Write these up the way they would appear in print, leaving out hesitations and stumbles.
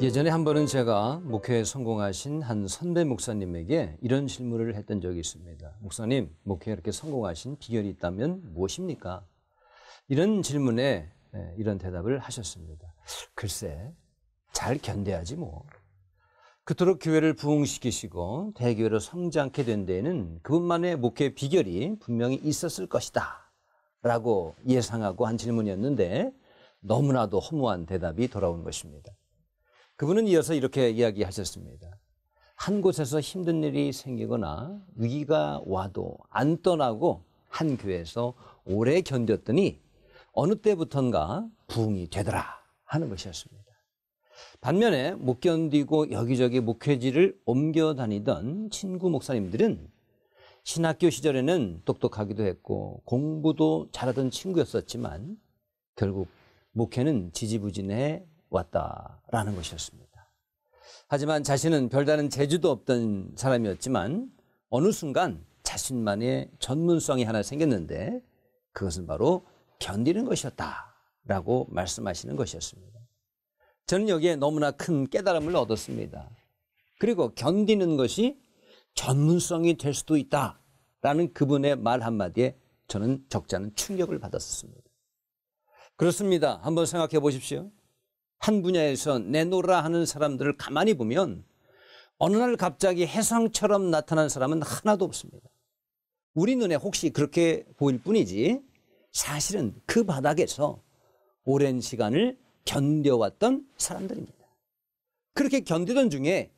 예전에 한 번은 제가 목회에 성공하신 한 선배 목사님에게 이런 질문을 했던 적이 있습니다. 목사님, 목회에 이렇게 성공하신 비결이 있다면 무엇입니까? 이런 질문에 이런 대답을 하셨습니다. 글쎄, 잘 견뎌야지 뭐. 그토록 교회를 부흥시키시고 대교회로 성장케 된 데에는 그분만의 목회 비결이 분명히 있었을 것이다 라고 예상하고 한 질문이었는데 너무나도 허무한 대답이 돌아온 것입니다. 그분은 이어서 이렇게 이야기하셨습니다. 한 곳에서 힘든 일이 생기거나 위기가 와도 안 떠나고 한 교회에서 오래 견뎠더니 어느 때부턴가 부흥이 되더라 하는 것이었습니다. 반면에 못 견디고 여기저기 목회지를 옮겨 다니던 친구 목사님들은 신학교 시절에는 똑똑하기도 했고 공부도 잘하던 친구였었지만 결국 목회는 지지부진해 왔다라는 것이었습니다. 하지만 자신은 별다른 재주도 없던 사람이었지만 어느 순간 자신만의 전문성이 하나 생겼는데 그것은 바로 견디는 것이었다라고 말씀하시는 것이었습니다. 저는 여기에 너무나 큰 깨달음을 얻었습니다. 그리고 견디는 것이 전문성이 될 수도 있다라는 그분의 말 한마디에 저는 적지 않은 충격을 받았습니다. 그렇습니다. 한번 생각해 보십시오. 한 분야에서 내노라 하는 사람들을 가만히 보면 어느 날 갑자기 혜성처럼 나타난 사람은 하나도 없습니다. 우리 눈에 혹시 그렇게 보일 뿐이지 사실은 그 바닥에서 오랜 시간을 견뎌왔던 사람들입니다. 그렇게 견디던 중에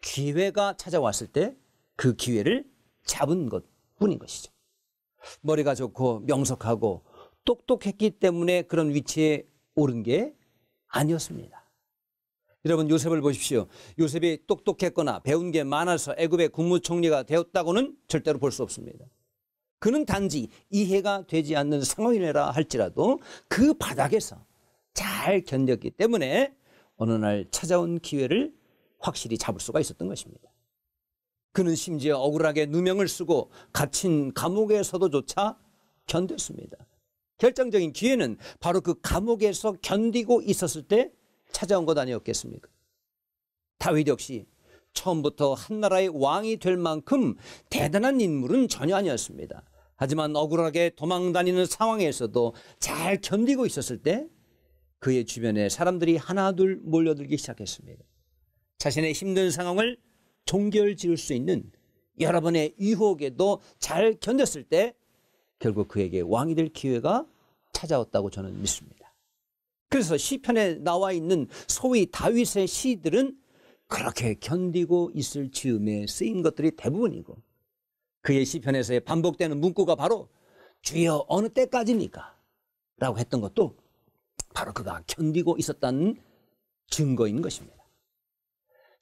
기회가 찾아왔을 때 그 기회를 잡은 것뿐인 것이죠. 머리가 좋고 명석하고 똑똑했기 때문에 그런 위치에 오른 게 아니었습니다. 여러분, 요셉을 보십시오. 요셉이 똑똑했거나 배운 게 많아서 애굽의 국무총리가 되었다고는 절대로 볼 수 없습니다. 그는 단지 이해가 되지 않는 상황이라 할지라도 그 바닥에서 잘 견뎠기 때문에 어느 날 찾아온 기회를 확실히 잡을 수가 있었던 것입니다. 그는 심지어 억울하게 누명을 쓰고 갇힌 감옥에서도조차 견뎠습니다. 결정적인 기회는 바로 그 감옥에서 견디고 있었을 때 찾아온 것 아니었겠습니까? 다윗 역시 처음부터 한 나라의 왕이 될 만큼 대단한 인물은 전혀 아니었습니다. 하지만 억울하게 도망다니는 상황에서도 잘 견디고 있었을 때 그의 주변에 사람들이 하나둘 몰려들기 시작했습니다. 자신의 힘든 상황을 종결 지을 수 있는 여러 번의 유혹에도 잘 견뎠을 때 결국 그에게 왕이 될 기회가 찾아왔다고 저는 믿습니다. 그래서 시편에 나와 있는 소위 다윗의 시들은 그렇게 견디고 있을 즈음에 쓰인 것들이 대부분이고 그의 시편에서의 반복되는 문구가 바로 주여 어느 때까지입니까? 라고 했던 것도 바로 그가 견디고 있었다는 증거인 것입니다.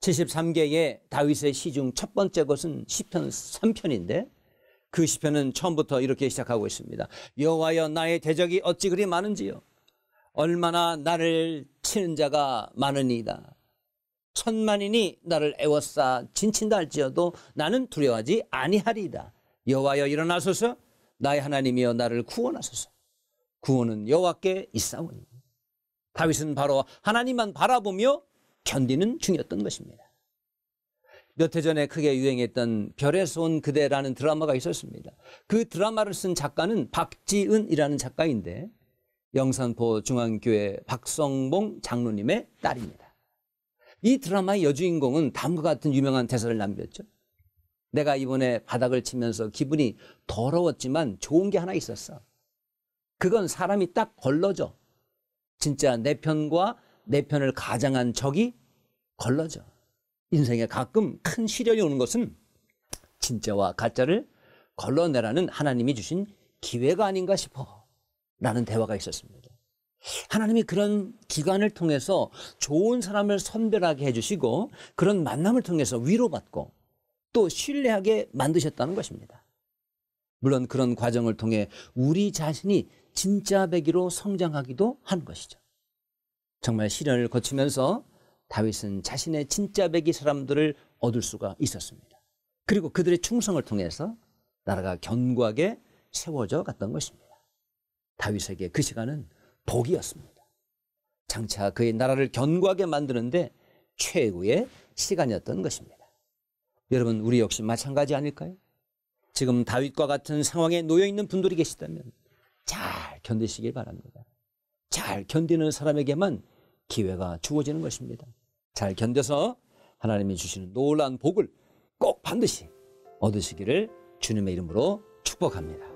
73개의 다윗의 시 중 첫 번째 것은 시편 3편인데 그 시편은 처음부터 이렇게 시작하고 있습니다. 여호와여 나의 대적이 어찌 그리 많은지요. 얼마나 나를 치는 자가 많으니이다. 천만인이 나를 애워싸 진친다 할지어도 나는 두려워하지 아니하리이다. 여호와여 일어나소서. 나의 하나님이여 나를 구원하소서. 구원은 여호와께 있사오니. 다윗은 바로 하나님만 바라보며 견디는 중이었던 것입니다. 몇 해 전에 크게 유행했던 별에서 온 그대라는 드라마가 있었습니다. 그 드라마를 쓴 작가는 박지은이라는 작가인데 영산포 중앙교회 박성봉 장로님의 딸입니다. 이 드라마의 여주인공은 다음과 같은 유명한 대사를 남겼죠. 내가 이번에 바닥을 치면서 기분이 더러웠지만 좋은 게 하나 있었어. 그건 사람이 딱 걸러져. 진짜 내 편과 내 편을 가장한 적이 걸러져. 인생에 가끔 큰 시련이 오는 것은 진짜와 가짜를 걸러내라는 하나님이 주신 기회가 아닌가 싶어 라는 대화가 있었습니다. 하나님이 그런 기간을 통해서 좋은 사람을 선별하게 해주시고 그런 만남을 통해서 위로받고 또 신뢰하게 만드셨다는 것입니다. 물론 그런 과정을 통해 우리 자신이 진짜 배기로 성장하기도 하는 것이죠. 정말 시련을 거치면서 다윗은 자신의 진짜 배기 사람들을 얻을 수가 있었습니다. 그리고 그들의 충성을 통해서 나라가 견고하게 세워져 갔던 것입니다. 다윗에게 그 시간은 복이었습니다. 장차 그의 나라를 견고하게 만드는데 최고의 시간이었던 것입니다. 여러분, 우리 역시 마찬가지 아닐까요? 지금 다윗과 같은 상황에 놓여 있는 분들이 계시다면 잘 견디시길 바랍니다. 잘 견디는 사람에게만 기회가 주어지는 것입니다. 잘 견뎌서 하나님이 주시는 놀라운 복을 꼭 반드시 얻으시기를 주님의 이름으로 축복합니다.